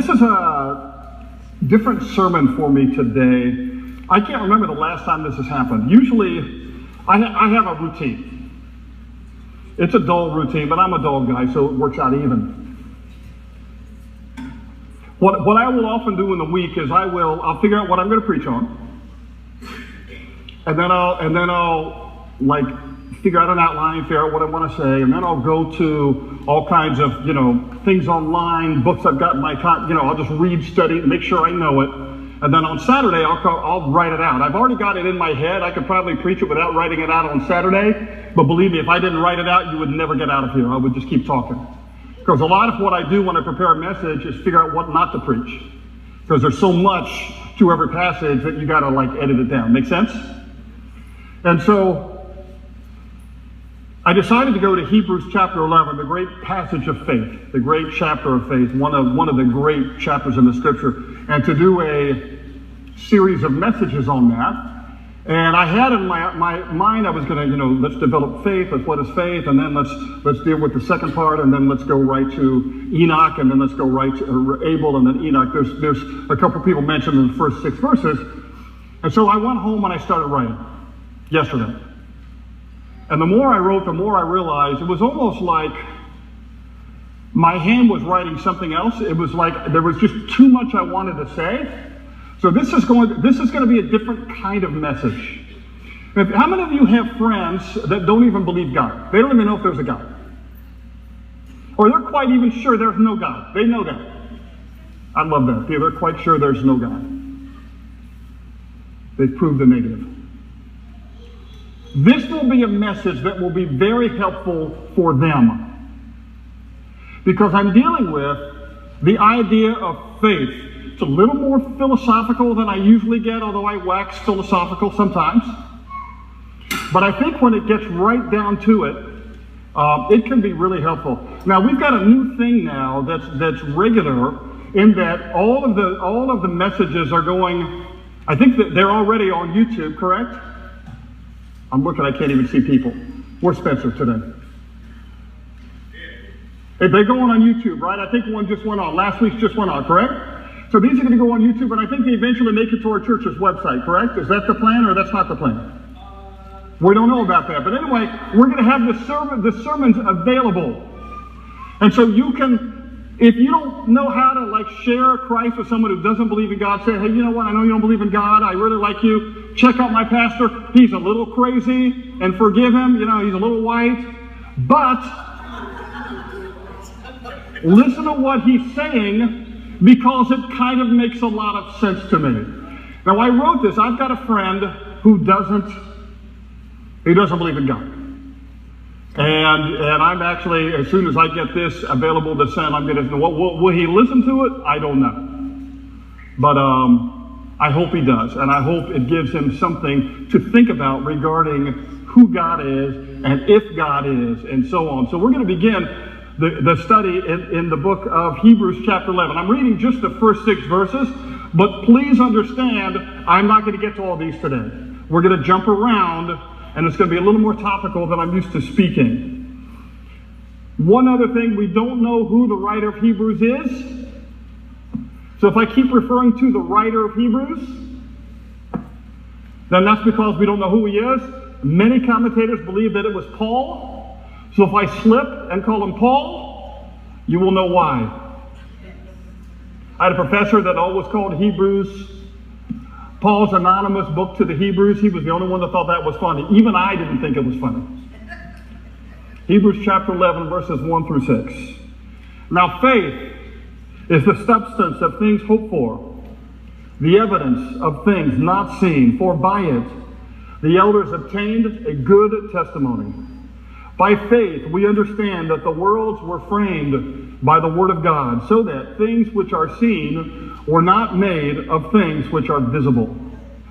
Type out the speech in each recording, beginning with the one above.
This is a different sermon for me today. I can't remember the last time this has happened. Usually, I have a routine. It's a dull routine, but I'm a dull guy, so it works out even. What I will often do in the week is I'll figure out what I'm going to preach on, and then I'll like figure out an outline, figure out what I want to say, and then I'll go to all kinds of things online, books I've got in my I'll just read, study, make sure I know it, and then on Saturday I'll write it out. I've already got it in my head. I could probably preach it without writing it out on Saturday, but believe me, if I didn't write it out, you would never get out of here. I would just keep talking. Because a lot of what I do when I prepare a message is figure out what not to preach. Because there's so much to every passage that you got to edit it down. Make sense? And so I decided to go to Hebrews chapter 11, the great passage of faith, the great chapter of faith, one of the great chapters in the Scripture, and to do a series of messages on that. And I had in my mind I was going to, let's develop faith. What is faith? And then let's deal with the second part, and then let's go right to Enoch, and then let's go right to Abel, and then Enoch. There's a couple people mentioned in the first 6 verses, and so I went home and I started writing yesterday. And the more I wrote, the more I realized it was almost like my hand was writing something else. It was like there was just too much I wanted to say. So this is going to be a different kind of message. How many of you have friends that don't even believe God? They don't even know if there's a God. Or they're quite even sure there's no God. They know that. I love that. They're quite sure there's no God. They've proved the negative. This will be a message that will be very helpful for them. Because I'm dealing with the idea of faith. It's a little more philosophical than I usually get, although I wax philosophical sometimes. But I think when it gets right down to it, it can be really helpful. Now we've got a new thing now that's regular in that all of the messages are going. I think that they're already on YouTube, correct? I'm looking. I can't even see people. Where's Spencer today? Hey, they're going on YouTube, right? I think one just went on. Last week's just went on, correct? So these are going to go on YouTube, and I think they eventually make it to our church's website, correct? Is that the plan, or that's not the plan? We don't know about that. But anyway, we're going to have the sermons available. And so you can, if you don't know how to share Christ with someone who doesn't believe in God, say, hey, you know what? I know you don't believe in God. I really like you. Check out my pastor. He's a little crazy, and forgive him. He's a little white. But listen to what he's saying, because it kind of makes a lot of sense to me. Now, I wrote this. I've got a friend who doesn't believe in God. And I'm actually, as soon as I get this available to send, I'm going to, will he listen to it? I don't know. But I hope he does. And I hope it gives him something to think about regarding who God is and if God is and so on. So we're going to begin the study in the book of Hebrews chapter 11. I'm reading just the first 6 verses, but please understand, I'm not going to get to all these today. We're going to jump around, and it's going to be a little more topical than I'm used to speaking. One other thing, we don't know who the writer of Hebrews is. So if I keep referring to the writer of Hebrews, then that's because we don't know who he is. Many commentators believe that it was Paul. So if I slip and call him Paul, you will know why. I had a professor that always called Hebrews Paul's anonymous book to the Hebrews. He was the only one that thought that was funny. Even I didn't think it was funny. Hebrews chapter 11, verses 1 through 6. Now faith is the substance of things hoped for, the evidence of things not seen, for by it the elders obtained a good testimony. By faith, we understand that the worlds were framed by the word of God, so that things which are seen were not made of things which are visible.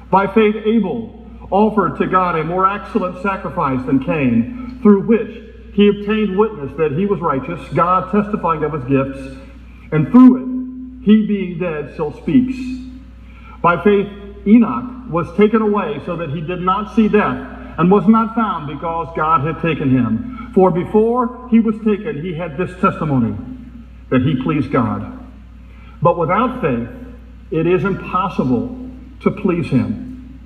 By faith, Abel offered to God a more excellent sacrifice than Cain, through which he obtained witness that he was righteous, God testifying of his gifts, and through it, he being dead still speaks. By faith, Enoch was taken away so that he did not see death, and was not found because God had taken him. For before he was taken, he had this testimony, that he pleased God. But without faith, it is impossible to please him.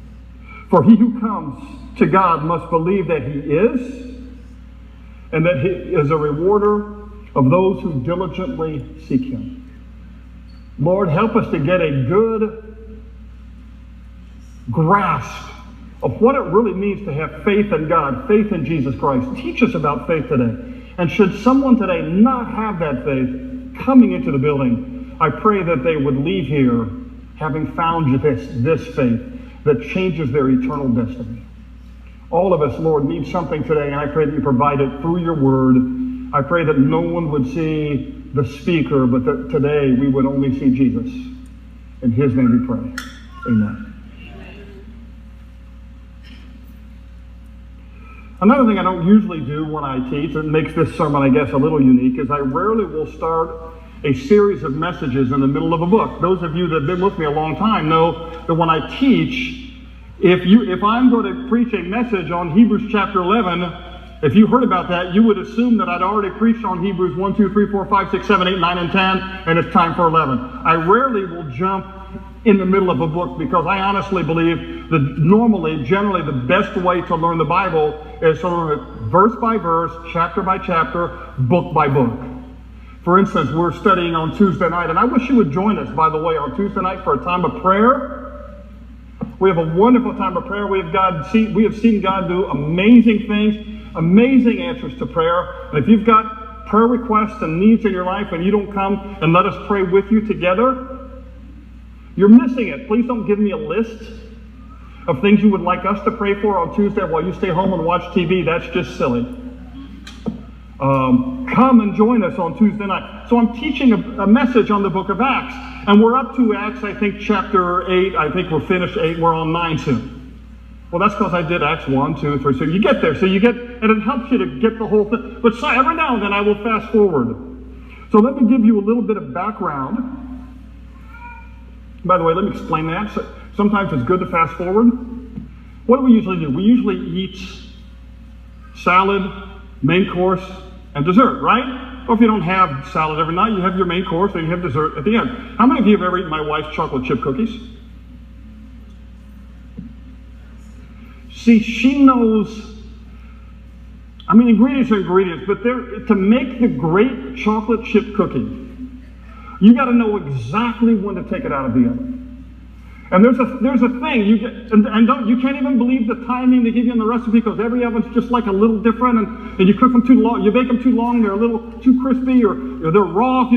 For he who comes to God must believe that he is, and that he is a rewarder of those who diligently seek him. Lord, help us to get a good grasp of what it really means to have faith in God, faith in Jesus Christ. Teach us about faith today. And should someone today not have that faith coming into the building, I pray that they would leave here having found this faith that changes their eternal destiny. All of us, Lord, need something today, and I pray that you provide it through your word. I pray that no one would see the speaker, but that today we would only see Jesus. In his name we pray. Amen. Another thing I don't usually do when I teach, and makes this sermon, I guess, a little unique, is I rarely will start a series of messages in the middle of a book. Those of you that have been with me a long time know that when I teach, if I'm going to preach a message on Hebrews chapter 11, if you heard about that, you would assume that I'd already preached on Hebrews 1, 2, 3, 4, 5, 6, 7, 8, 9, and 10, and it's time for 11. I rarely will jump in the middle of a book because I honestly believe that generally, the best way to learn the Bible is to learn it verse by verse, chapter by chapter, book by book. For instance, we're studying on Tuesday night, and I wish you would join us, by the way, on Tuesday night for a time of prayer. We have a wonderful time of prayer. We have seen God do amazing things, amazing answers to prayer. And if you've got prayer requests and needs in your life and you don't come and let us pray with you together, you're missing it. Please don't give me a list of things you would like us to pray for on Tuesday while you stay home and watch TV. That's just silly. Come and join us on Tuesday night. So I'm teaching a message on the book of Acts. And we're up to Acts, I think, chapter 8. I think we're finished 8. We're on 9 soon. Well, that's because I did Acts 1, 2, 3. So you get there. And it helps you to get the whole thing. But every now and then I will fast forward. So let me give you a little bit of background. By the way, let me explain that. So sometimes it's good to fast forward. What do we usually do? We usually eat salad, main course, and dessert, right? Or if you don't have salad every night, you have your main course and you have dessert at the end. How many of you have ever eaten my wife's chocolate chip cookies? See, she knows, ingredients are ingredients, but to make the great chocolate chip cookie, you got to know exactly when to take it out of the oven. And there's a thing you get, you can't even believe the timing they give you in the recipe because every oven's just like a little different, and you cook them too long, you bake them too long, they're a little too crispy, or they're raw.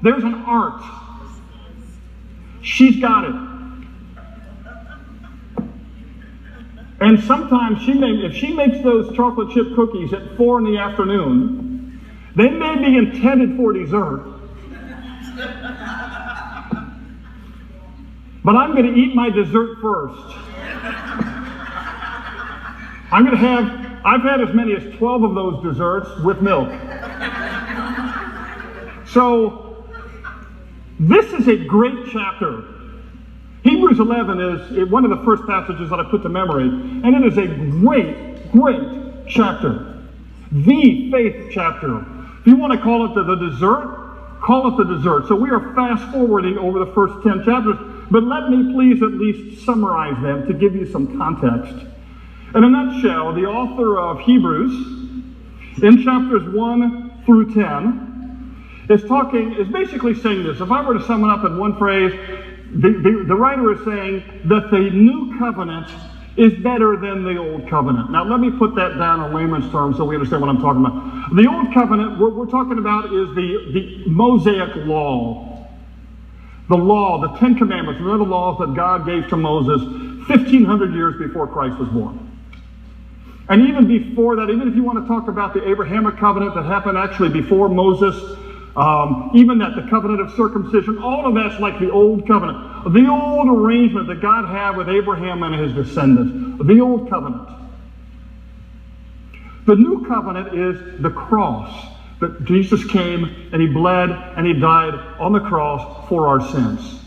There's an art. She's got it. And sometimes if she makes those chocolate chip cookies at 4 in the afternoon, they may be intended for dessert. But I'm going to eat my dessert first. I've had as many as 12 of those desserts with milk. So, this is a great chapter. Hebrews 11 is one of the first passages that I put to memory, and it is a great, great chapter. The faith chapter. If you want to call it the dessert, call it the dessert. So we are fast forwarding over the first 10 chapters, but let me please at least summarize them to give you some context. In a nutshell, the author of Hebrews, in chapters 1 through 10, is basically saying this. If I were to sum it up in one phrase, the writer is saying that the new covenant is better than the old covenant. Now let me put that down in layman's terms so we understand what I'm talking about. The old covenant, what we're talking about is the Mosaic law. The law, the 10 commandments, they're the laws that God gave to Moses 1,500 years before Christ was born. And even before that, even if you want to talk about the Abrahamic covenant that happened actually before Moses, even that the covenant of circumcision, all of that's like the old covenant. The old arrangement that God had with Abraham and his descendants. The old covenant. The new covenant is the cross. That Jesus came and he bled and he died on the cross for our sins.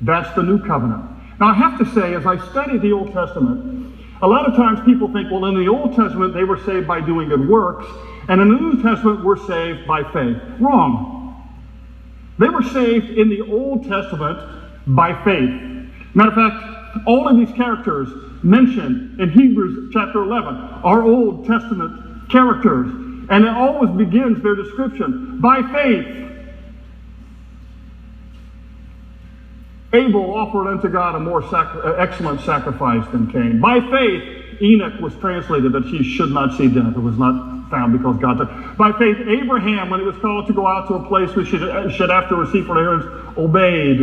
That's the new covenant. Now I have to say, as I study the Old Testament, a lot of times people think, well, in the Old Testament they were saved by doing good works, and in the New Testament we're saved by faith. Wrong. They were saved in the Old Testament by faith. Matter of fact, all of these characters mentioned in Hebrews chapter 11 are Old Testament characters. And it always begins their description by faith. Abel offered unto God a more excellent sacrifice than Cain. By faith, Enoch was translated that he should not see death. It was not found because God took. By faith, Abraham, when he was called to go out to a place which should after receive for inheritance, obeyed.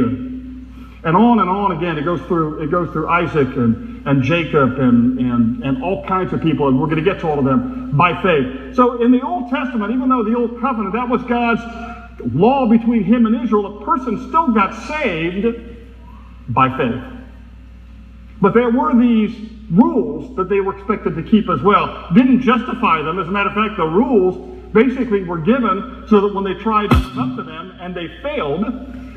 And on again. It goes through Isaac and Jacob and all kinds of people, and we're going to get to all of them by faith. So in the Old Testament, even though the Old Covenant, that was God's law between him and Israel, a person still got saved by faith. But there were these rules that they were expected to keep as well. Didn't justify them. As a matter of fact, the rules basically were given so that when they tried to live up to them and they failed,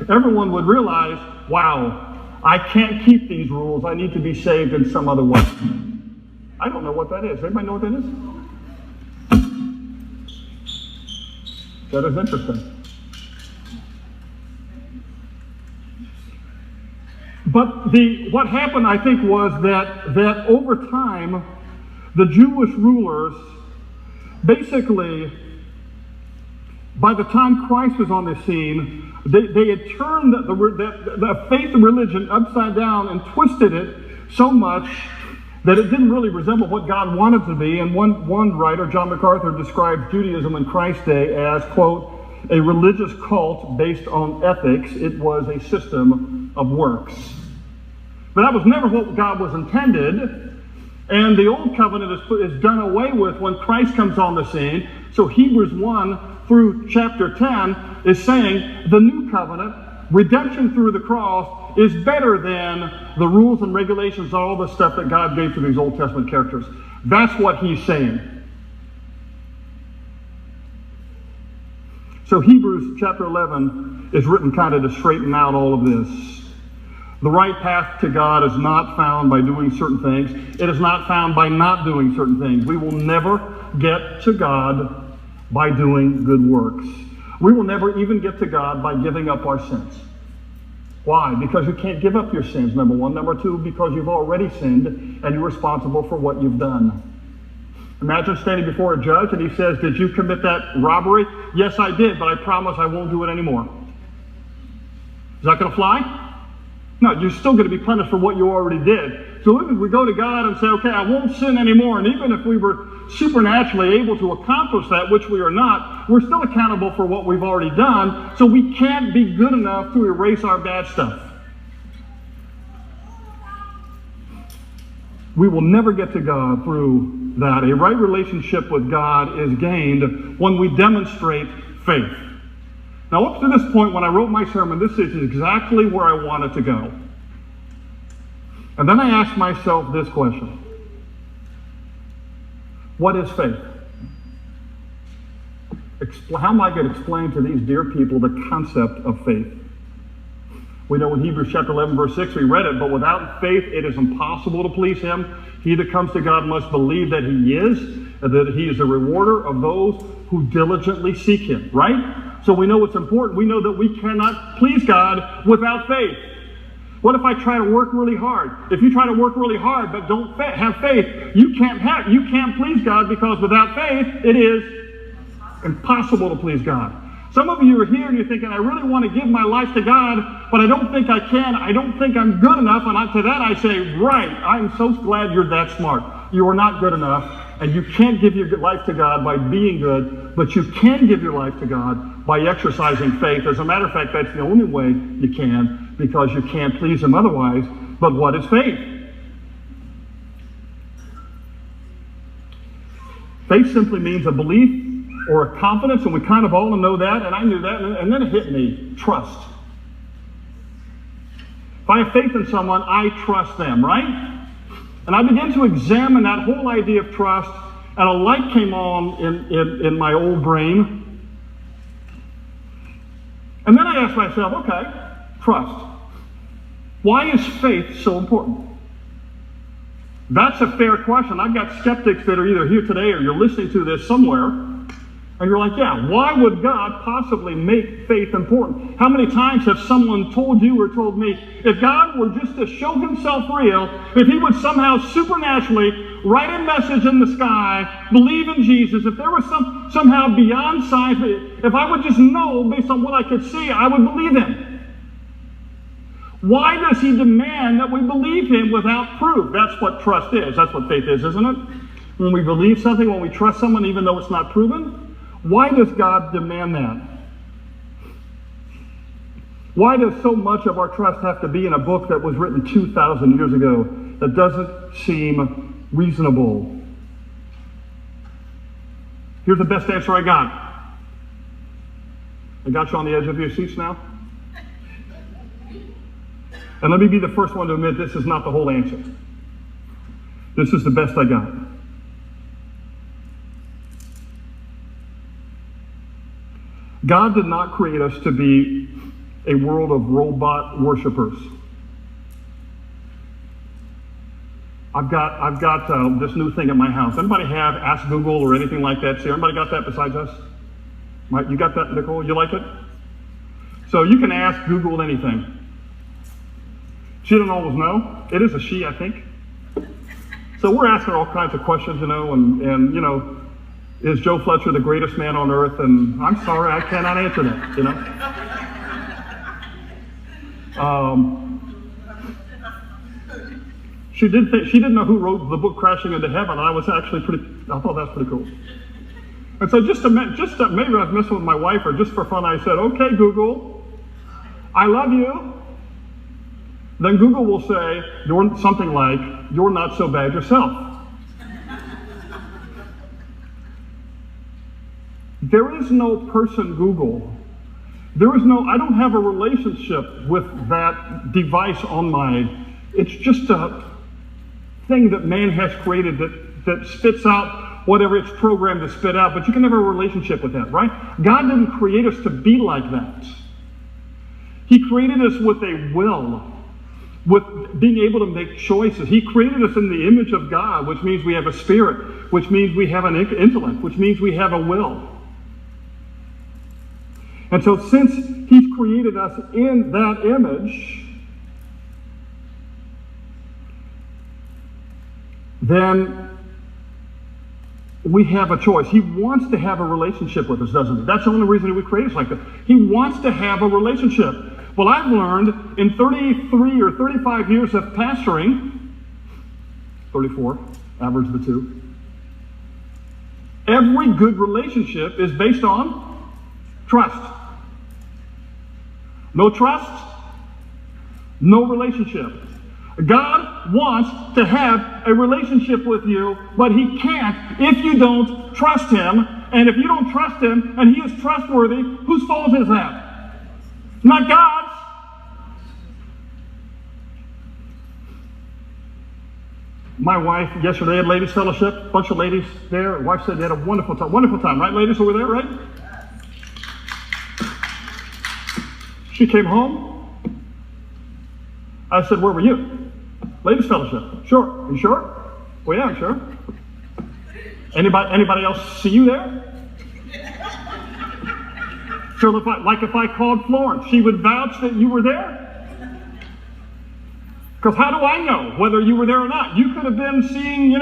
everyone would realize, wow, I can't keep these rules. I need to be saved in some other way. I don't know what that is. Anybody know what that is? That is interesting. But what happened, I think, was that over time, the Jewish rulers basically, by the time Christ was on the scene, they had turned the faith and religion upside down and twisted it so much that it didn't really resemble what God wanted to be. And one writer, John MacArthur, described Judaism in Christ's day as, quote, a religious cult based on ethics. It was a system of works. But that was never what God was intended. And the Old Covenant is done away with when Christ comes on the scene. So Hebrews 1 through chapter 10 is saying the New Covenant, redemption through the cross, is better than the rules and regulations, all the stuff that God gave to these Old Testament characters. That's what he's saying. So Hebrews chapter 11 is written kind of to straighten out all of this. The right path to God is not found by doing certain things. It is not found by not doing certain things. We will never get to God by doing good works. We will never even get to God by giving up our sins. Why? Because you can't give up your sins, number one. Number two, because you've already sinned and you're responsible for what you've done. Imagine standing before a judge and he says, did you commit that robbery? Yes, I did, but I promise I won't do it anymore. Is that going to fly? No, you're still going to be punished for what you already did. So even if we go to God and say, okay, I won't sin anymore, and even if we were supernaturally able to accomplish that, which we are not, we're still accountable for what we've already done, so we can't be good enough to erase our bad stuff. We will never get to God through that. A right relationship with God is gained when we demonstrate faith. Now, up to this point, when I wrote my sermon, this is exactly where I wanted to go. And then I asked myself this question. What is faith? How am I going to explain to these dear people the concept of faith? We know in Hebrews chapter 11, verse 6, we read it, but without faith it is impossible to please him. He that comes to God must believe that he is, and that he is a rewarder of those who diligently seek him, right? So we know it's important. We know that we cannot please God without faith. What if I try to work really hard? If you try to work really hard but don't have faith, you can't please God, because without faith it is impossible to please God. Some of you are here and you're thinking, I really want to give my life to God, but I don't think I can. I don't think I'm good enough. And to that I say, right, I'm so glad you're that smart. You are not good enough. And you can't give your life to God by being good, but you can give your life to God by exercising faith. As a matter of fact, that's the only way you can, because you can't please him otherwise. But what is faith? Faith simply means a belief or a confidence, and we kind of all know that, and I knew that, and then it hit me, trust. If I have faith in someone, I trust them, right? And I began to examine that whole idea of trust, and a light came on in my old brain. And then I asked myself, okay, trust. Why is faith so important? That's a fair question. I've got skeptics that are either here today or you're listening to this somewhere, And you're like, yeah, why would God possibly make faith important? How many times have someone told you or told me, if God were just to show himself real, if he would somehow supernaturally write a message in the sky, believe in Jesus, if there was somehow beyond science, if I would just know based on what I could see, I would believe him. Why does he demand that we believe him without proof? That's what trust is. That's what faith is, isn't it? When we believe something, when we trust someone even though it's not proven. Why does God demand that? Why does so much of our trust have to be in a book that was written 2,000 years ago that doesn't seem reasonable? Here's the best answer I got. I got you on the edge of your seats now. And let me be the first one to admit this is not the whole answer. This is the best I got. God did not create us to be a world of robot worshipers. I've got this new thing at my house. Anybody have Ask Google or anything like that? See, anybody got that besides us? You got that, Nicole? You like it? So you can ask Google anything. She doesn't always know. It is a she, I think. So we're asking all kinds of questions, and is Joe Fletcher the greatest man on earth? And I'm sorry, I cannot answer that, She didn't know who wrote the book Crashing into Heaven. I thought that's pretty cool. And so just to maybe I was messing with my wife, or just for fun, I said, okay, Google, I love you. Then Google will say, something like, you're not so bad yourself. There is no person Google. I don't have a relationship with that device it's just a thing that man has created that spits out whatever it's programmed to spit out, but you can never have a relationship with that, right? God didn't create us to be like that. He created us with a will, with being able to make choices. He created us in the image of God, which means we have a spirit, which means we have an intellect, which means we have a will. And so since he's created us in that image, then we have a choice. He wants to have a relationship with us, doesn't he? That's the only reason we create us like that. He wants to have a relationship. Well, I've learned in 33 or 35 years of pastoring, 34, average the two, every good relationship is based on trust. No trust, no relationship. God wants to have a relationship with you, but he can't if you don't trust him. And if you don't trust him and he is trustworthy, whose fault is that? Not God's. My wife yesterday had ladies' fellowship, a bunch of ladies there. Her wife said they had a wonderful time. Wonderful time, right, ladies? Over there, right? She came home. I said, where were you? Ladies' fellowship. Sure. Are you sure? Well, yeah, I'm sure. Anybody else see you there? So if I called Florence, she would vouch that you were there? Because how do I know whether you were there or not? You could have been seeing,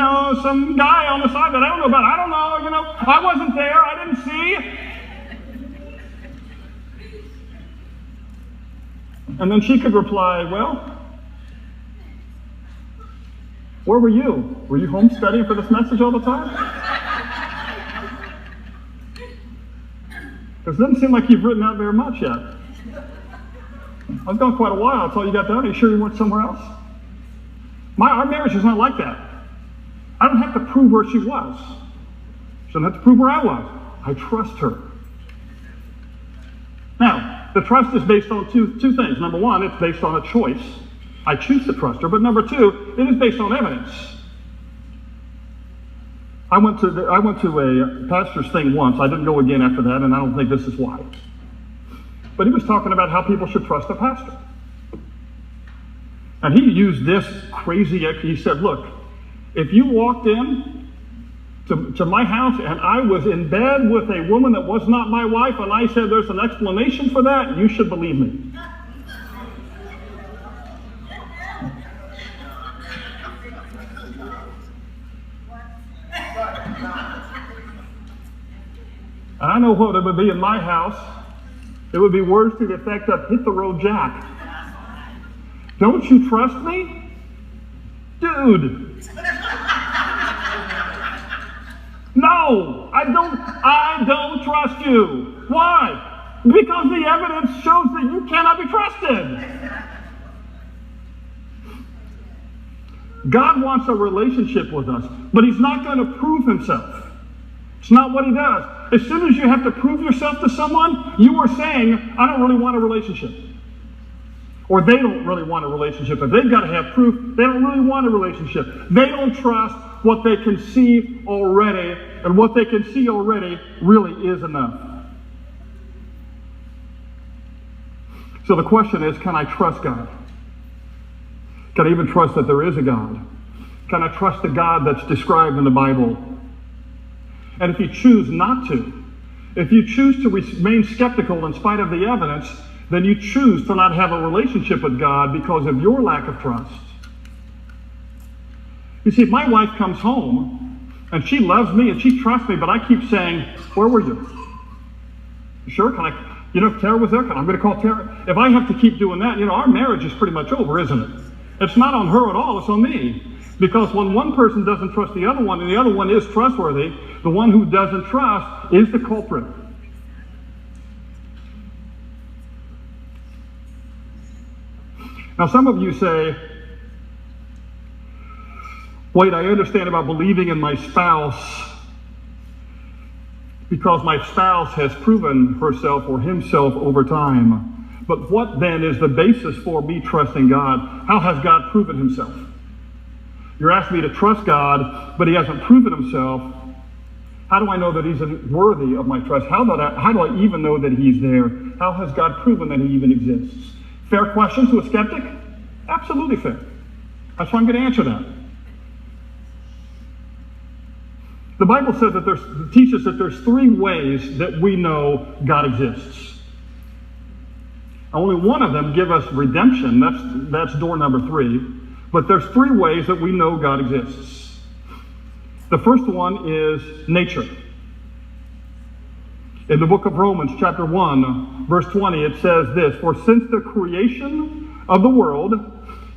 some guy on the side that I don't know about. I don't know, I wasn't there. I didn't see. And then she could reply, well, where were you? Were you home studying for this message all the time? Because it doesn't seem like you've written out very much yet. I was gone quite a while until you got done. Are you sure you weren't somewhere else? Our marriage is not like that. I don't have to prove where she was. She doesn't have to prove where I was. I trust her. Now, the trust is based on two things. Number one, it's based on a choice. I choose to trust her. But number two, it is based on evidence. I went to a pastor's thing once. I didn't go again after that, and I don't think this is why. But he was talking about how people should trust a pastor. And he used this crazy, he said, look, if you walked in to my house and I was in bed with a woman that was not my wife and I said there's an explanation for that, you should believe me. And I know what it would be in my house. It would be words to the effect of, hit the road, Jack. Don't you trust me? Dude. No, I don't trust you. Why? Because the evidence shows that you cannot be trusted. God wants a relationship with us, but he's not going to prove himself. It's not what he does. As soon as you have to prove yourself to someone, you are saying, I don't really want a relationship. Or they don't really want a relationship. If they've got to have proof, they don't really want a relationship. They don't trust what they can see already, and what they can see already really is enough. So the question is, can I trust God? Can I even trust that there is a God? Can I trust the God that's described in the Bible? And if you choose not to, if you choose to remain skeptical in spite of the evidence, then you choose to not have a relationship with God because of your lack of trust. You see, if my wife comes home and she loves me and she trusts me, but I keep saying, where were you? Sure, can I, if Tara was there, I'm going to call Tara. If I have to keep doing that, our marriage is pretty much over, isn't it? It's not on her at all, it's on me. Because when one person doesn't trust the other one and the other one is trustworthy, the one who doesn't trust is the culprit. Now some of you say, wait, I understand about believing in my spouse because my spouse has proven herself or himself over time. But what then is the basis for me trusting God? How has God proven himself? You're asking me to trust God, but he hasn't proven himself. How do I know that he's worthy of my trust? How do I even know that he's there? How has God proven that he even exists? Fair question to a skeptic? Absolutely fair. That's why I'm going to answer that. The Bible says that teaches that there's three ways that we know God exists. Only one of them give us redemption. That's door number 3. But there's 3 ways that we know God exists. The first one is nature. In the book of Romans, chapter 1, verse 20, it says this, for since the creation of the world,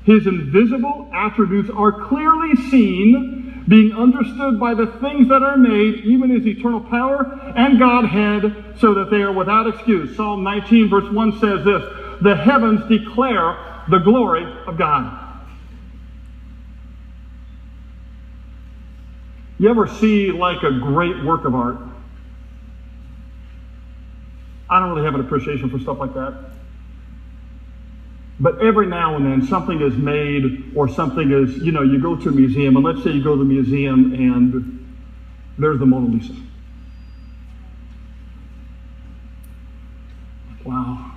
his invisible attributes are clearly seen, being understood by the things that are made, even his eternal power and Godhead, so that they are without excuse. Psalm 19, verse 1 says this, the heavens declare the glory of God. You ever see like a great work of art? I don't really have an appreciation for stuff like that. But every now and then something is made or something is, you go to a museum, and let's say you go to the museum and there's the Mona Lisa. Wow.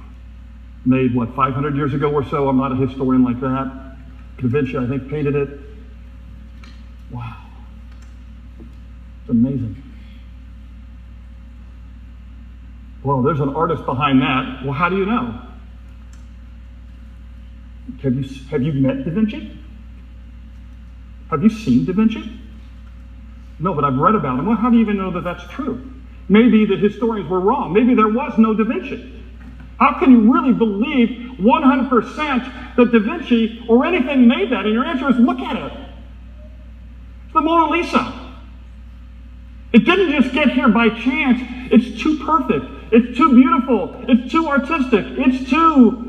Made, 500 years ago or so? I'm not a historian like that. Da Vinci, I think, painted it. Wow. It's amazing. Well, there's an artist behind that. Well, how do you know? Have you met Da Vinci? Have you seen Da Vinci? No, but I've read about him. Well, how do you even know that that's true? Maybe the historians were wrong. Maybe there was no Da Vinci. How can you really believe 100% that Da Vinci or anything made that? And your answer is, look at it. It's the Mona Lisa. It didn't just get here by chance. It's too perfect. It's too beautiful. It's too artistic. It's too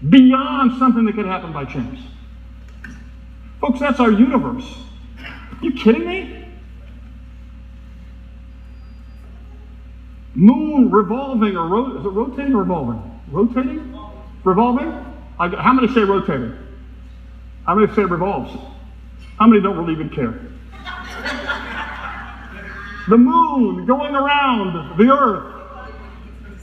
beyond something that could happen by chance. Folks, that's our universe. Are you kidding me? Moon revolving or is it rotating or revolving? Rotating? Revolving? How many say rotating? How many say revolves? How many don't really even care? The moon going around the earth,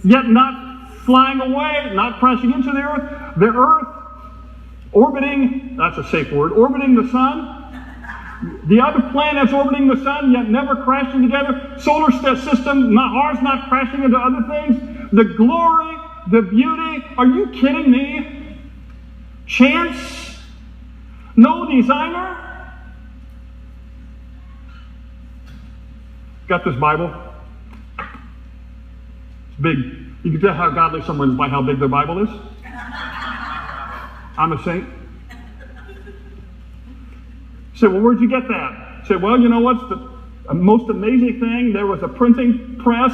yet not flying away, not crashing into the earth. The earth orbiting, that's a safe word, orbiting the sun. The other planets orbiting the sun, yet never crashing together. Solar system, not ours, not crashing into other things. The glory, the beauty. Are you kidding me? Chance? No designer? Got this Bible? It's big. You can tell how godly someone is by how big their Bible is. I'm a saint. Say, well, where'd you get that? Say, well, you know what's the most amazing thing? There was a printing press,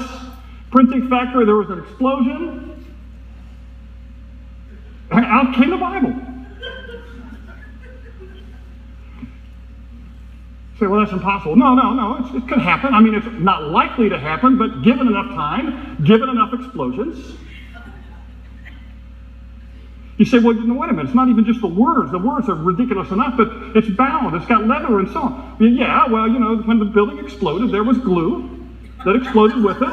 printing factory, there was an explosion. And out came the Bible. Say, well, that's impossible. No, it could happen. I mean, it's not likely to happen, but given enough time, given enough explosions. You say, well, wait a minute, it's not even just the words. The words are ridiculous enough, but it's bound, it's got leather and so on. Yeah, well, when the building exploded, there was glue that exploded with it.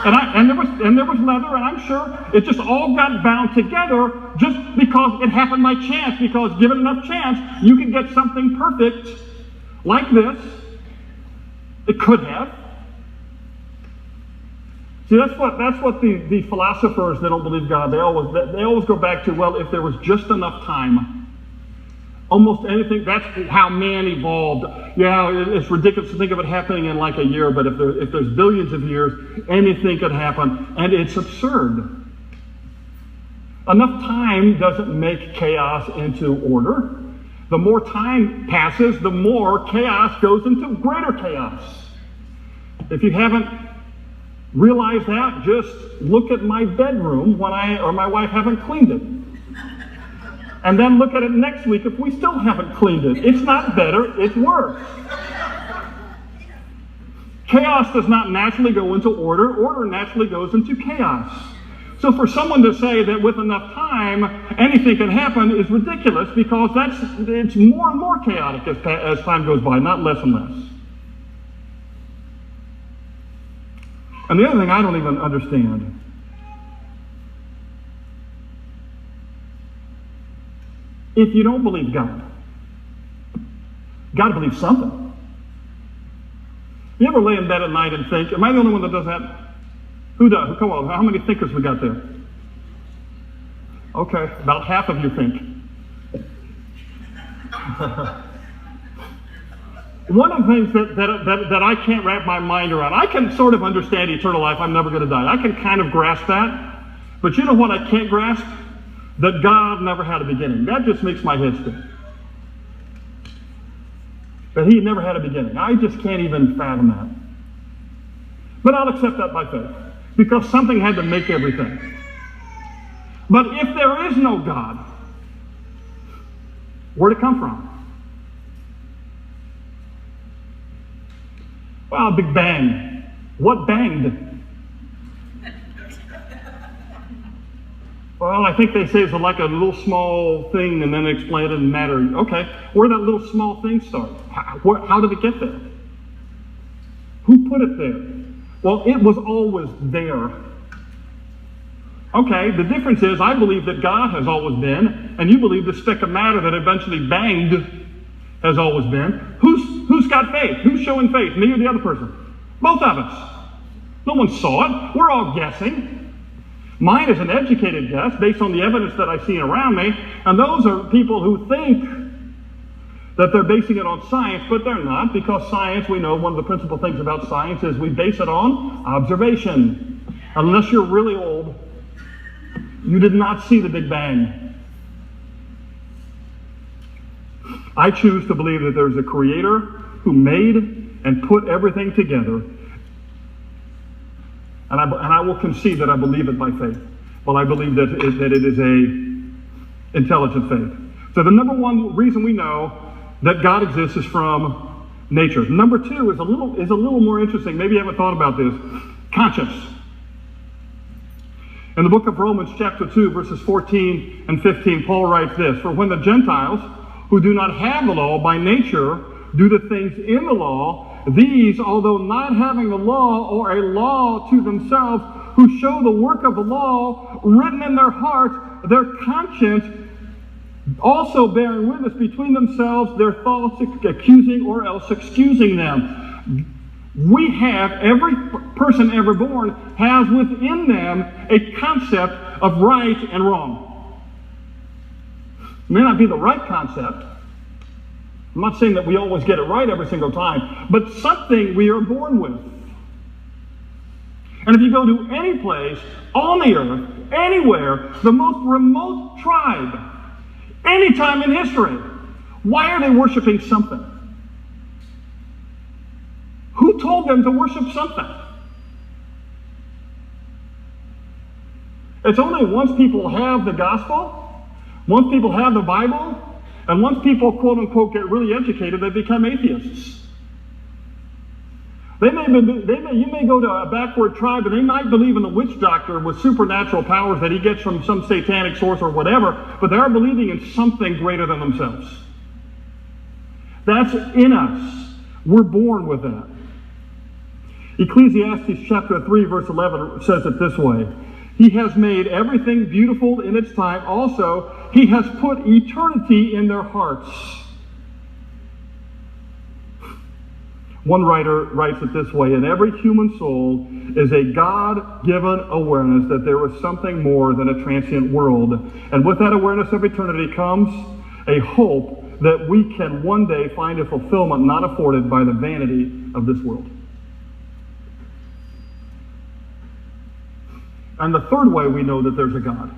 And there was leather, and I'm sure it just all got bound together just because it happened by chance, because given enough chance, you could get something perfect like this. It could have. See, that's what the philosophers that don't believe God, they always go back to, well, if there was just enough time. Almost anything, that's how man evolved. Yeah, it's ridiculous to think of it happening in like a year, but if there's billions of years, anything could happen, and it's absurd. Enough time doesn't make chaos into order. The more time passes, the more chaos goes into greater chaos. If you haven't realize that, just look at my bedroom when I or my wife haven't cleaned it. And then look at it next week if we still haven't cleaned it. It's not better, it's worse. Chaos does not naturally go into order. Order naturally goes into chaos. So for someone to say that with enough time anything can happen is ridiculous, because it's more and more chaotic as time goes by, not less and less. And the other thing I don't even understand, if you don't believe God, got to believe something. You ever lay in bed at night and think, am I the only one that does that? Who does? Come on, how many thinkers we got there? Okay, about half of you think. One of the things that I can't wrap my mind around, I can sort of understand eternal life, I'm never going to die. I can kind of grasp that. But you know what I can't grasp? That God never had a beginning. That just makes my head spin. That He never had a beginning. I just can't even fathom that. But I'll accept that by faith, because something had to make everything. But if there is no God, where'd it come from? Well, Big Bang. What banged? Well, I think they say it's like a little small thing and then exploded in matter. Okay, where did that little small thing start? How did it get there? Who put it there? Well, it was always there. Okay, the difference is I believe that God has always been, and you believe the speck of matter that eventually banged has always been. Who's got faith? Who's showing faith? Me or the other person? Both of us. No one saw it. We're all guessing. Mine is an educated guess based on the evidence that I've seen around me, and those are people who think that they're basing it on science, but they're not, because science, we know one of the principal things about science is we base it on observation. Unless you're really old, you did not see the Big Bang. I choose to believe that there's a creator who made and put everything together. And I will concede that I believe it by faith. Well, I believe that it is a intelligent faith. So the number one reason we know that God exists is from nature. Number two is a little more interesting. Maybe you haven't thought about this. Conscience. In the book of Romans chapter 2, verses 14 and 15, Paul writes this: "For when the Gentiles, who do not have the law by nature, do the things in the law, these, although not having the law or a law to themselves, who show the work of the law written in their hearts, their conscience also bearing witness between themselves their thoughts, accusing or else excusing them. We have, every person ever born has within them a concept of right and wrong. It may not be the right concept. I'm not saying that we always get it right every single time, but something we are born with. And if you go to any place on the earth, anywhere, the most remote tribe, any time in history, why are they worshiping something? Who told them to worship something? It's only once people have the gospel, once people have the Bible, and once people, quote unquote, get really educated, they become atheists. You may go to a backward tribe and they might believe in a witch doctor with supernatural powers that he gets from some satanic source or whatever, but they are believing in something greater than themselves. That's in us. We're born with that. Ecclesiastes chapter 3 verse 11 says it this way. He has made everything beautiful in its time. Also, he has put eternity in their hearts. One writer writes it this way, in every human soul is a God-given awareness that there is something more than a transient world. And with that awareness of eternity comes a hope that we can one day find a fulfillment not afforded by the vanity of this world. And the third way we know that there's a God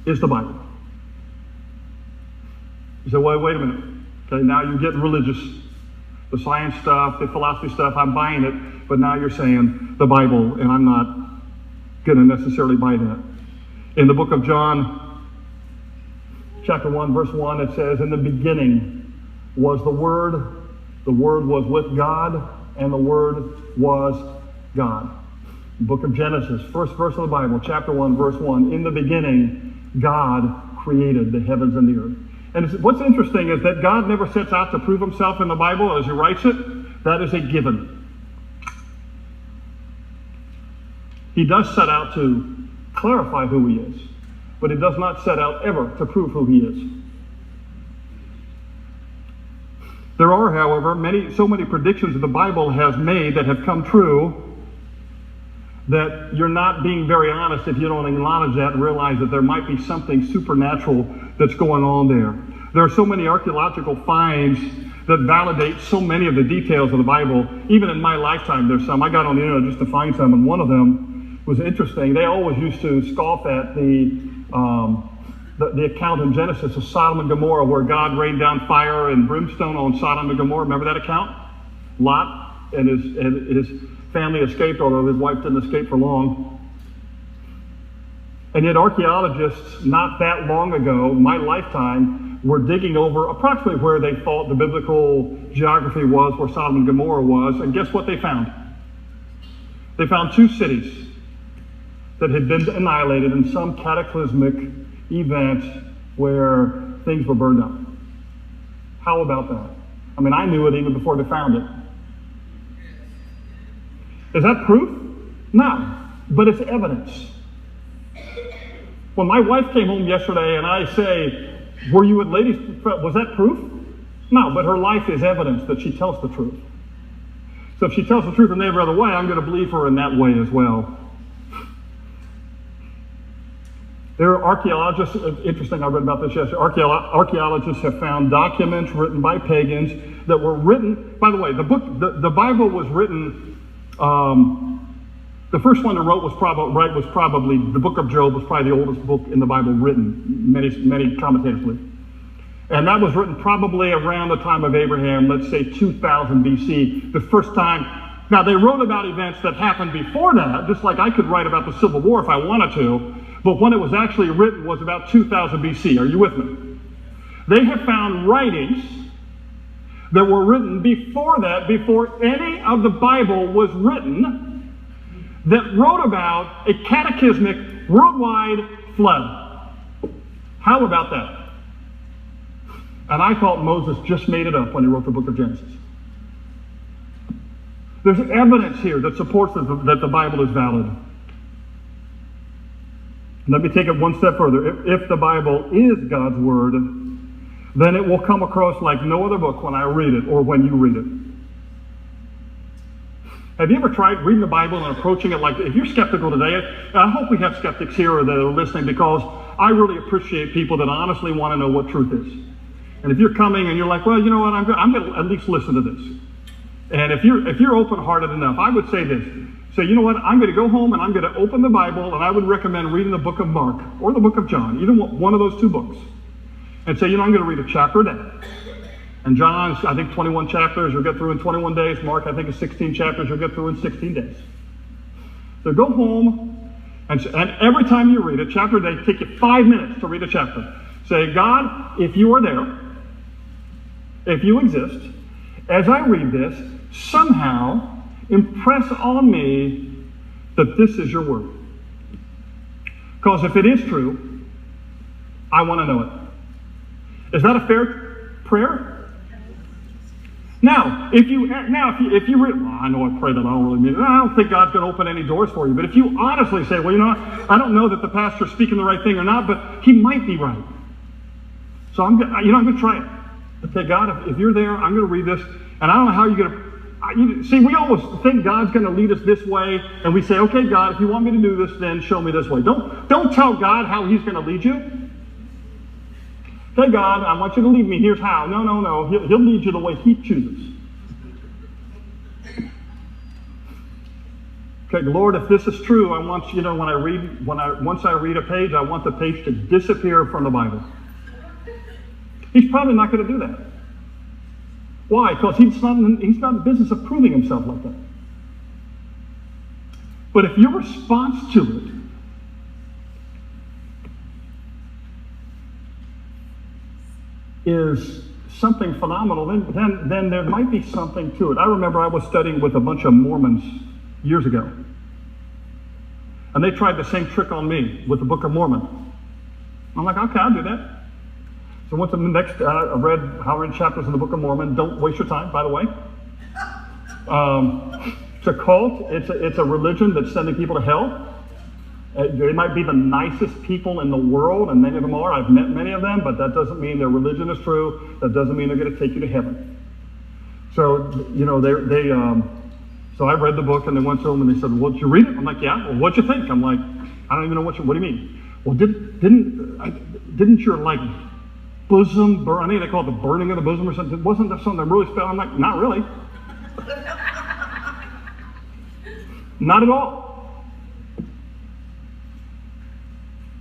is the Bible. You say, well, wait a minute. Okay, now you're getting religious. The science stuff, the philosophy stuff, I'm buying it. But now you're saying the Bible, and I'm not going to necessarily buy that. In the book of John, chapter 1, verse 1, it says, in the beginning was the Word was with God, and the Word was God. Book of Genesis, first verse of the Bible, chapter 1, verse 1. In the beginning, God created the heavens and the earth. And what's interesting is that God never sets out to prove himself in the Bible as he writes it. That is a given. He does set out to clarify who he is, but he does not set out ever to prove who he is. There are, however, so many predictions that the Bible has made that have come true that you're not being very honest if you don't acknowledge that and realize that there might be something supernatural that's going on there. There are so many archaeological finds that validate so many of the details of the Bible. Even in my lifetime, there's some. I got on the internet just to find some, and one of them was interesting. They always used to scoff at the account in Genesis of Sodom and Gomorrah where God rained down fire and brimstone on Sodom and Gomorrah. Remember that account? Lot and his family escaped, although his wife didn't escape for long. And yet archaeologists, not that long ago, my lifetime, were digging over approximately where they thought the biblical geography was, where Sodom and Gomorrah was, and guess what they found? They found two cities that had been annihilated in some cataclysmic event where things were burned up. How about that? I mean, I knew it even before they found it. Is that proof? No, but it's evidence. When my wife came home yesterday and I say, were you at ladies, was that proof? No, but her life is evidence that she tells the truth. So if she tells the truth in every other way, I'm going to believe her in that way as well. There are archaeologists, interesting, I read about this yesterday, archaeologists have found documents written by pagans that were written, by the way, the Bible was written, the first one that wrote was probably, the book of Job was probably the oldest book in the Bible written, many commentators believe. And that was written probably around the time of Abraham, let's say 2000 BC, the first time. Now they wrote about events that happened before that, just like I could write about the Civil War if I wanted to, but when it was actually written was about 2000 BC. Are you with me? They have found writings that were written before that, before any of the Bible was written, that wrote about a cataclysmic worldwide flood. How about that? And I thought Moses just made it up when he wrote the book of Genesis. There's evidence here that supports that the Bible is valid. Let me take it one step further. If the Bible is God's Word, then it will come across like no other book when I read it or when you read it. Have you ever tried reading the Bible and approaching it like, if you're skeptical today, I hope we have skeptics here that are listening, because I really appreciate people that honestly want to know what truth is. And if you're coming and you're like, well, you know what, I'm going to at least listen to this. And if you're open-hearted enough, I would say this. Say, you know what, I'm going to go home and I'm going to open the Bible, and I would recommend reading the book of Mark or the book of John, either one of those two books. And say, you know, I'm going to read a chapter a day. And John's, I think, 21 chapters you'll get through in 21 days. Mark, I think, is 16 chapters you'll get through in 16 days. So go home, and every time you read a chapter a day, take you 5 minutes to read a chapter. Say, God, if you are there, if you exist, as I read this, somehow impress on me that this is your word. Because if it is true, I want to know it. Is that a fair prayer? Now, if you read, well, I know I pray that I don't really mean it. I don't think God's going to open any doors for you. But if you honestly say, well, you know what, I don't know that the pastor's speaking the right thing or not, but he might be right. So I'm going to try it. Okay, God, if you're there, I'm going to read this, and I don't know how you're going to. See, we always think God's going to lead us this way, and we say, okay, God, if you want me to do this, then show me this way. Don't tell God how he's going to lead you. Okay, God, I want you to lead me. Here's how. No. He'll lead you the way he chooses. Okay, Lord, if this is true, I want you to know once I read a page, I want the page to disappear from the Bible. He's probably not going to do that. Why? Because he's not in the business of proving himself like that. But if your response to it is something phenomenal, then there might be something to it. I remember I was studying with a bunch of Mormons years ago. And they tried the same trick on me with the Book of Mormon. I'm like, okay, I'll do that. So what's the next? I read how many chapters in the Book of Mormon. Don't waste your time, by the way. It's a cult. It's a religion that's sending people to hell. They might be the nicest people in the world, and many of them are. I've met many of them, but that doesn't mean their religion is true. That doesn't mean they're going to take you to heaven. So, you know, so I read the book, and they went to them, and they said, well, did you read it? I'm like, yeah. Well, what'd you think? I'm like, I don't even know what do you mean? Well, didn't your, like, bosom burn? I think they call it the burning of the bosom or something. Wasn't there something really special? I'm like, not really. Not at all.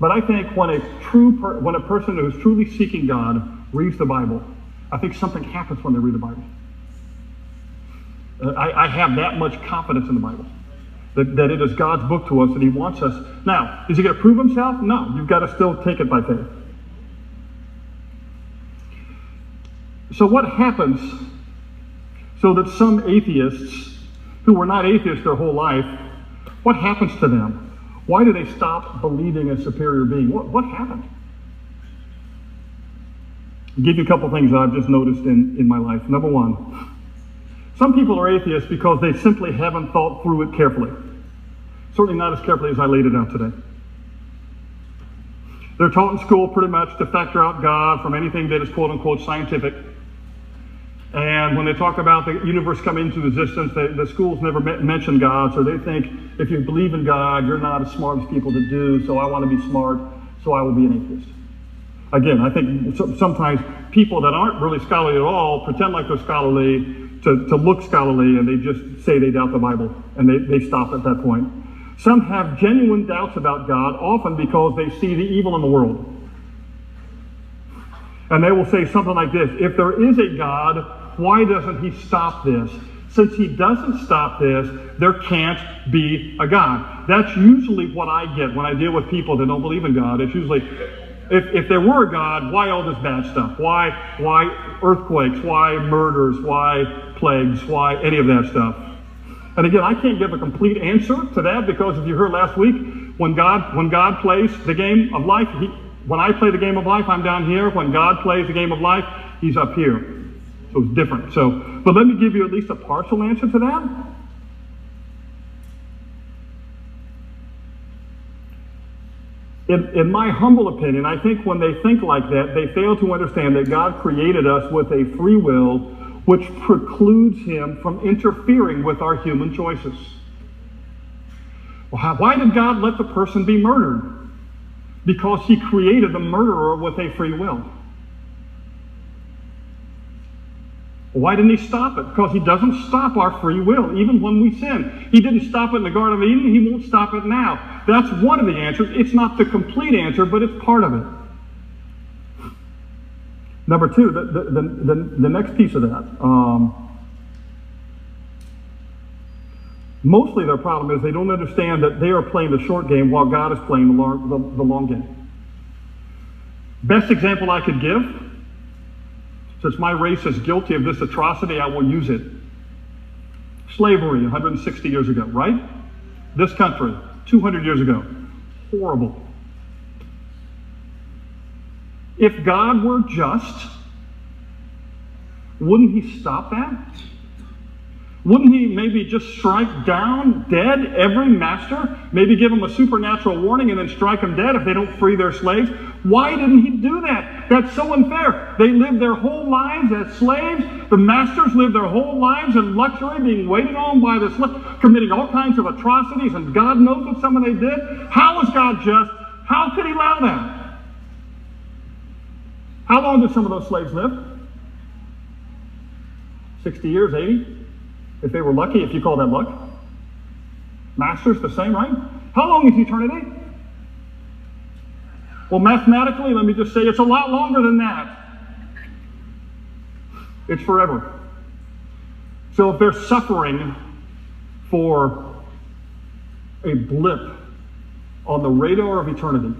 But I think when a person who's truly seeking God reads the Bible, I think something happens when they read the Bible. I have that much confidence in the Bible, that it is God's book to us, and he wants us. Now, is he going to prove himself? No, you've got to still take it by faith. So what happens so that some atheists who were not atheists their whole life, what happens to them? Why do they stop believing a superior being? What happened? I'll give you a couple things that I've just noticed in my life. Number one, some people are atheists because they simply haven't thought through it carefully. Certainly not as carefully as I laid it out today. They're taught in school pretty much to factor out God from anything that is quote-unquote scientific. And when they talk about the universe coming into existence, the schools never mention God, so they think if you believe in God, you're not as smart as people that do, so I want to be smart, so I will be an atheist. Again, I think sometimes people that aren't really scholarly at all pretend like they're scholarly to look scholarly, and they just say they doubt the Bible, and they stop at that point. Some have genuine doubts about God, often because they see the evil in the world. And they will say something like this: if there is a God, why doesn't he stop this? Since he doesn't stop this, there can't be a God. That's usually what I get when I deal with people that don't believe in God. It's usually, if there were a God, why all this bad stuff? Why earthquakes? Why murders? Why plagues? Why any of that stuff? And again, I can't give a complete answer to that, because if you heard last week, when God plays the game of life, when I play the game of life, I'm down here. When God plays the game of life, he's up here. So it's different. But let me give you at least a partial answer to that. In my humble opinion, I think when they think like that, they fail to understand that God created us with a free will which precludes him from interfering with our human choices. Well, why did God let the person be murdered? Because he created the murderer with a free will. Why didn't he stop it? Because he doesn't stop our free will, even when we sin. He didn't stop it in the Garden of Eden. He won't stop it now. That's one of the answers. It's not the complete answer, but it's part of it. Number two, the next piece of that. Mostly their problem is they don't understand that they are playing the short game while God is playing the long game. Best example I could give, since my race is guilty of this atrocity, I will use it. Slavery 160 years ago, right? This country, 200 years ago. Horrible. If God were just, wouldn't he stop that? Wouldn't he maybe just strike down dead every master? Maybe give them a supernatural warning and then strike them dead if they don't free their slaves? Why didn't he do that? That's so unfair. They lived their whole lives as slaves. The masters lived their whole lives in luxury, being waited on by the slaves, committing all kinds of atrocities, and God knows what some of they did. How is God just? How could he allow that? How long did some of those slaves live? 60 years, 80? If they were lucky, if you call that luck. Masters, the same, right? How long is eternity? Well, mathematically, let me just say it's a lot longer than that. It's forever. So if they're suffering for a blip on the radar of eternity,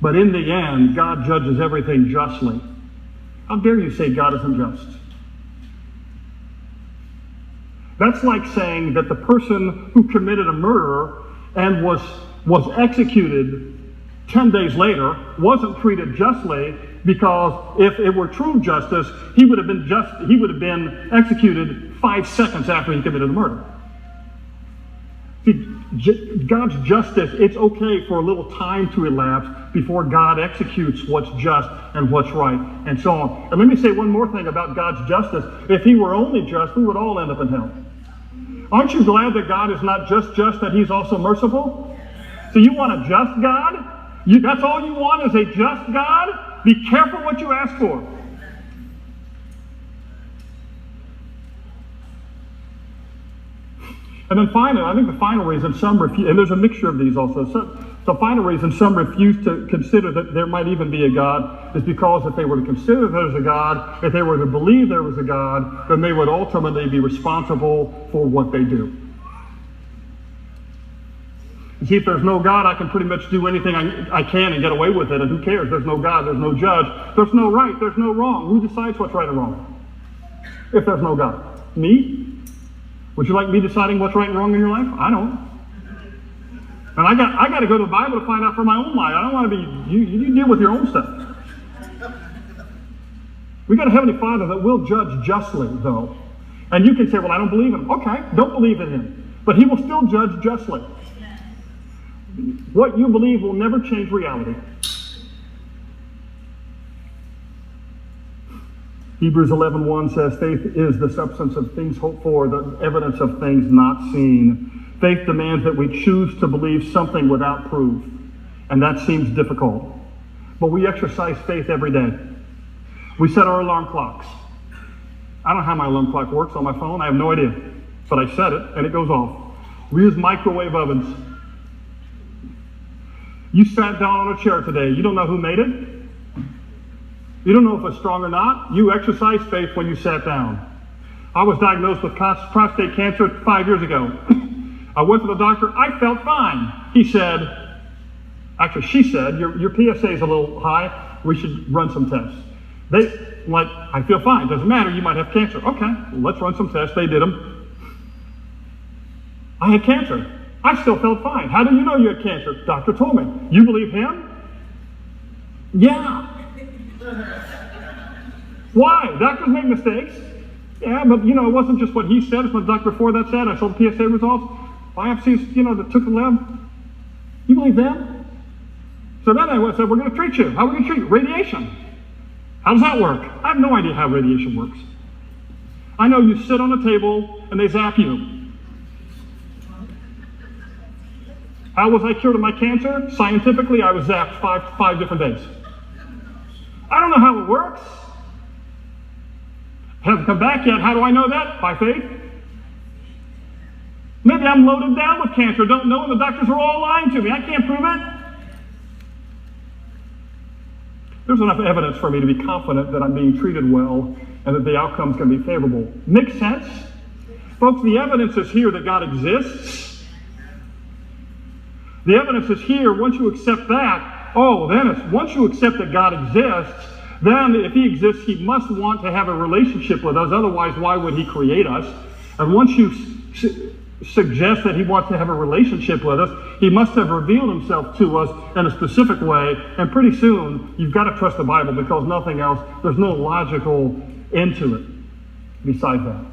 but in the end, God judges everything justly, how dare you say God isn't just? That's like saying that the person who committed a murder and was executed 10 days later wasn't treated justly, because if it were true justice, he would have been executed 5 seconds after he committed the murder. See, God's justice, it's okay for a little time to elapse before God executes what's just and what's right, and so on. And let me say one more thing about God's justice. If he were only just, we would all end up in hell. Aren't you glad that God is not just, that he's also merciful? So you want a just God? That's all you want is a just God? Be careful what you ask for. And then finally, I think the final reason some refuse, and there's a mixture of these also, the final reason some refuse to consider that there might even be a God is because if they were to consider there's a God, if they were to believe there was a God, then they would ultimately be responsible for what they do. You see, if there's no God, I can pretty much do anything I can and get away with it, and who cares? There's no God, there's no judge, there's no right, there's no wrong. Who decides what's right and wrong? If there's no God. Me? Would you like me deciding what's right and wrong in your life? I don't. And I got to go to the Bible to find out for my own life. I don't want to be, you deal with your own stuff. We got a Heavenly Father that will judge justly, though. And you can say, well, I don't believe in him. Okay, don't believe in him. But he will still judge justly. What you believe will never change reality. Hebrews 11:1 says, faith is the substance of things hoped for, the evidence of things not seen. Faith demands that we choose to believe something without proof. And that seems difficult. But we exercise faith every day. We set our alarm clocks. I don't know how my alarm clock works on my phone. I have no idea. But I set it and it goes off. We use microwave ovens. You sat down on a chair today. You don't know who made it. You don't know if it's strong or not. You exercise faith when you sat down. I was diagnosed with prostate cancer 5 years ago. I went to the doctor. I felt fine. He said, actually she said, your PSA is a little high. We should run some tests. I feel fine. Doesn't matter. You might have cancer. Okay, well, let's run some tests. They did them. I had cancer. I still felt fine. How do you know you had cancer? Doctor told me. You believe him? Yeah. Why? Doctors make mistakes. Yeah, but it wasn't just what he said, it's what the doctor before that said. I saw the PSA results. Biopsies, that took the lab. You believe them? So then I said, we're going to treat you. How are we going to treat you? Radiation. How does that work? I have no idea how radiation works. I know you sit on a table and they zap you. How was I cured of my cancer? Scientifically, I was zapped five different days. I don't know how it works. Hasn't come back yet. How do I know that? By faith. Maybe I'm loaded down with cancer, don't know, and the doctors are all lying to me. I can't prove it. There's enough evidence for me to be confident that I'm being treated well and that the outcome's going to be favorable. Makes sense? Folks, the evidence is here that God exists. The evidence is here. Once you accept that, once you accept that God exists, then if he exists, he must want to have a relationship with us. Otherwise, why would he create us? And once you suggest that he wants to have a relationship with us, he must have revealed himself to us in a specific way. And pretty soon, you've got to trust the Bible because nothing else, there's no logical end to it besides that.